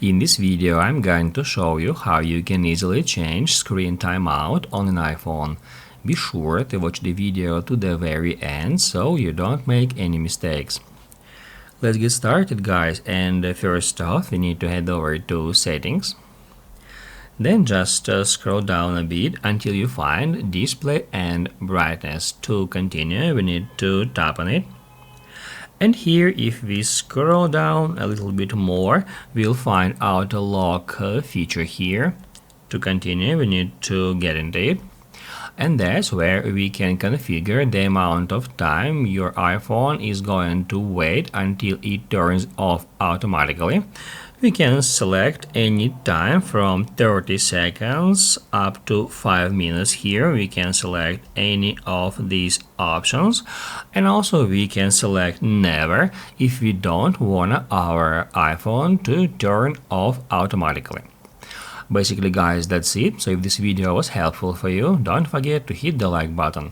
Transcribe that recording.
In this video, I'm going to show you how you can easily change screen timeout on an iPhone. Be sure to watch the video to the very end so you don't make any mistakes. Let's get started, guys, and first off we need to head over to Settings. Then just scroll down a bit until you find Display and Brightness. To continue, we need to tap on it. And here, if we scroll down a little bit more, we'll find Auto Lock feature here. To continue, we need to get into it. And that's where we can configure the amount of time your iPhone is going to wait until it turns off automatically. We can select any time from 30 seconds up to 5 minutes here. We can select any of these options, and also we can select never if we don't want our iPhone to turn off automatically. Basically, guys, that's it. So if this video was helpful for you, don't forget to hit the like button.